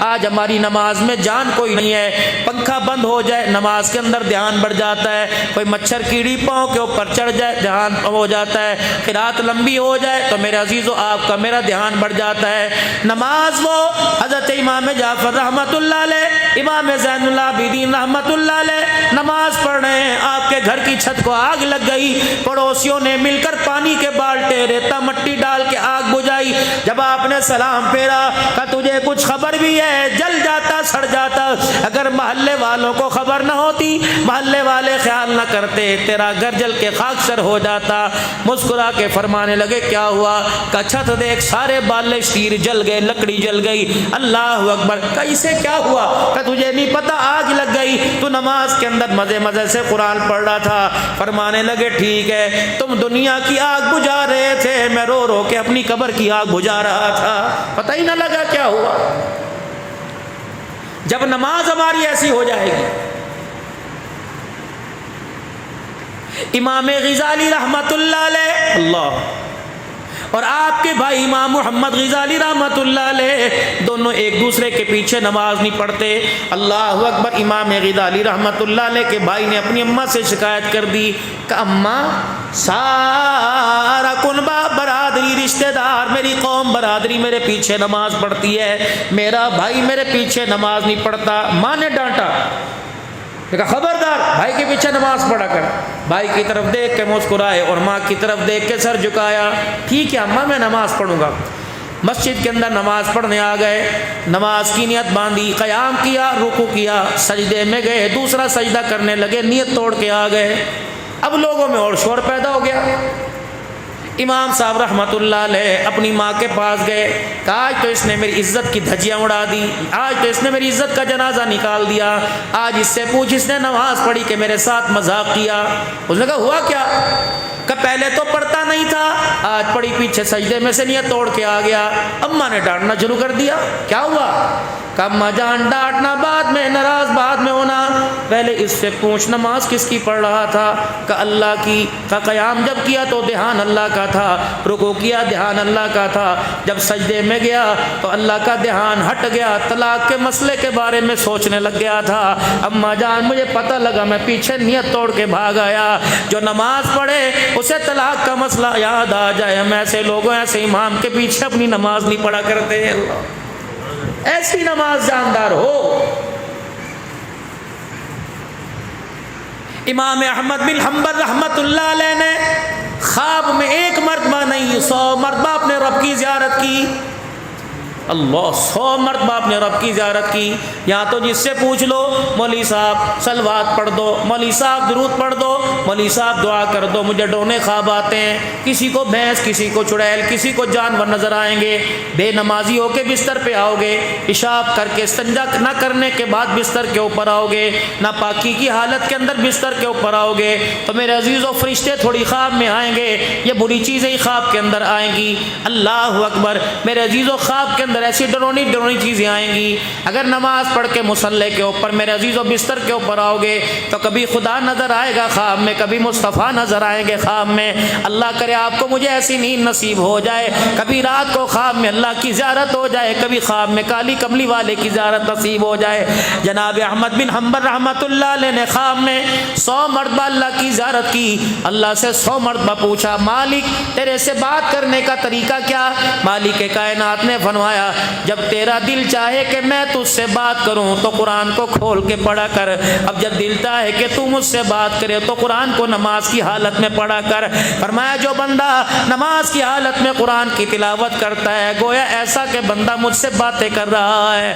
آج ہماری نماز میں جان کوئی نہیں ہے، پنکھا بند ہو جائے نماز کے اندر دھیان بڑھ جاتا ہے، کوئی مچھر کیڑی پاؤں کے اوپر چڑھ جائے دھیان ہو جاتا ہے، قرات لمبی ہو جائے تو میرے عزیزو آپ کا میرا دھیان بڑھ جاتا ہے۔ نماز وہ حضرت امام جعفر رحمت اللہ علیہ، امام زین العابدین رحمت اللہ علیہ نماز پڑھ رہے ہیں، آپ کے گھر کی چھت کو آگ لگ گئی، پڑوسیوں نے مل کر پانی کے بالٹے ریتا مٹی ڈال کے آگ بجھائی، جب آپ نے سلام پھیرا کہ تجھے کچھ خبر بھی ہے؟ جل جاتا سڑ جاتا، اگر محلے والوں کو خبر نہ ہوتی، محلے والے خیال نہ کرتے، تیرا گھر جل کے خاکسر ہو جاتا۔ مسکرا کے فرمانے لگے کیا ہوا؟ کہ چھت دیکھ سارے بالے شیر جل گئے، لکڑی جل گئی۔ اللہ اکبر! کہ اسے کیا ہوا؟ کہ تجھے نہیں پتا آگ لگ گئی، تو نماز کے اندر مزے مزے سے قرآن پڑھ رہا تھا۔ فرمانے لگے ٹھیک ہے، تم دنیا کی آگ بجھا رہے تھے، میں رو رو کے اپنی قبر کی آگ بجھا رہا تھا، پتہ ہی نہ لگا کیا ہوا۔ جب نماز ہماری ایسی ہو جائے گی، امام غزالی رحمت اللہ علیہ اللہ اور آپ کے بھائی امام محمد غزالی رحمت اللہ علیہ دونوں ایک دوسرے کے پیچھے نماز نہیں پڑھتے۔ اللہ اکبر! امام غزالی رحمت اللہ علیہ کے بھائی نے اپنی اماں سے شکایت کر دی کہ اماں، سارا کنبہ برادری رشتہ دار میری قوم برادری میرے پیچھے نماز پڑھتی ہے، میرا بھائی میرے پیچھے نماز نہیں پڑھتا۔ ماں نے ڈانٹا، کہا خبردار بھائی کے پیچھے نماز پڑھا کر۔ بھائی کی طرف دیکھ کے مسکرائے اور ماں کی طرف دیکھ کے سر جھکایا، ٹھیک ہے اماں میں نماز پڑھوں گا۔ مسجد کے اندر نماز پڑھنے آ گئے، نماز کی نیت باندھی، قیام کیا، رکوع کیا، سجدے میں گئے، دوسرا سجدہ کرنے لگے، نیت توڑ کے آ گئے۔ اب لوگوں میں اور شور پیدا ہو گیا۔ امام صاحب رحمت اللہ علیہ اپنی ماں کے پاس گئے کہ آج تو اس نے میری عزت کی دھجیاں اڑا دی، آج تو اس نے میری عزت کا جنازہ نکال دیا، آج اس سے پوچھ اس نے نماز پڑھی کہ میرے ساتھ مذاق کیا۔ اس نے کہا ہوا کیا؟ کہ پہلے تو پڑھتا نہیں تھا، آج پڑھی پیچھے سجدے میں سے نیت توڑ کے آ گیا۔ اماں نے ڈانٹنا شروع کر دیا، کیا ہوا؟ کہ اماں جان ڈانٹنا بعد میں، ناراض بعد میں ہونا، پہلے اس سے پوچھ نماز کس کی پڑھ رہا تھا؟ کہ اللہ کی۔ کہ قیام جب کیا تو دھیان اللہ کا تھا، رکوع کیا دھیان اللہ کا تھا، جب سجدے میں گیا تو اللہ کا دھیان ہٹ گیا، طلاق کے مسئلے کے بارے میں سوچنے لگ گیا تھا۔ اماں جان مجھے پتہ لگا، میں پیچھے نیت توڑ کے بھاگ آیا۔ جو نماز پڑھے اسے طلاق کا مسئلہ یاد آ جائے، ہم ایسے لوگوں ایسے امام کے پیچھے اپنی نماز نہیں پڑھا کرتے۔ اللہ ایسی نماز جاندار ہو۔ امام احمد بن حنبل رحمت اللہ علیہ نے خواب میں ایک مرتبہ نہیں 100 مرتبہ اپنے رب کی زیارت کی۔ اللہ 100 مرتبہ اپنے رب کی زیارت کی۔ یہاں تو جس سے پوچھ لو مولوی صاحب صلوات پڑھ دو، مولوی صاحب درود پڑھ دو، مولوی صاحب دعا کر دو، مجھے ڈونے خواب آتے ہیں، کسی کو بھینس، کسی کو چڑیل، کسی کو جانور نظر آئیں گے، بے نمازی ہو کے بستر پہ آؤ گے، پیشاب کر کے استنجا نہ کرنے کے بعد بستر کے اوپر آؤ گے، ناپاکی کی حالت کے اندر بستر کے اوپر آؤ گے، تو میرے عزیزو فرشتے تھوڑی خواب میں آئیں گے، یہ بری چیزیں ہی خواب کے اندر آئیں گی۔ اللہ اکبر! میرے عزیزو خواب کے اندر ایسی ڈرونی چیزیں آئیں گی۔ اگر نماز پڑھ کے مصلی کے اوپر میرے عزیزو بستر کے اوپر آؤ گے تو کبھی خدا نظر آئے گا خواب میں، کبھی مصطفیٰ نظر آئیں گے خواب میں۔ اللہ کرے آپ کو مجھے ایسی نیند نصیب ہو جائے، کبھی رات کو خواب میں اللہ کی زیارت ہو جائے، کبھی خواب میں کالی کملی والے کی زیارت نصیب ہو جائے۔ جناب احمد بن حنبل رحمت اللہ علیہ نے خواب میں 100 مرتبہ اللہ کی زیارت کی، اللہ سے 100 مرتبہ پوچھا مالک تیرے سے بات کرنے کا طریقہ کیا؟ مالک کائنات نے فرمایا جب تیرا دل چاہے کہ میں تجھ سے بات کروں تو قرآن کو کھول کے پڑھا کر، اب جب دل چاہے کہ تو مجھ سے بات کرے تو قرآن کو نماز کی حالت میں پڑھا کر۔ فرمایا جو بندہ نماز کی حالت میں قرآن کی تلاوت کرتا ہے گویا ایسا کہ بندہ مجھ سے باتیں کر رہا ہے۔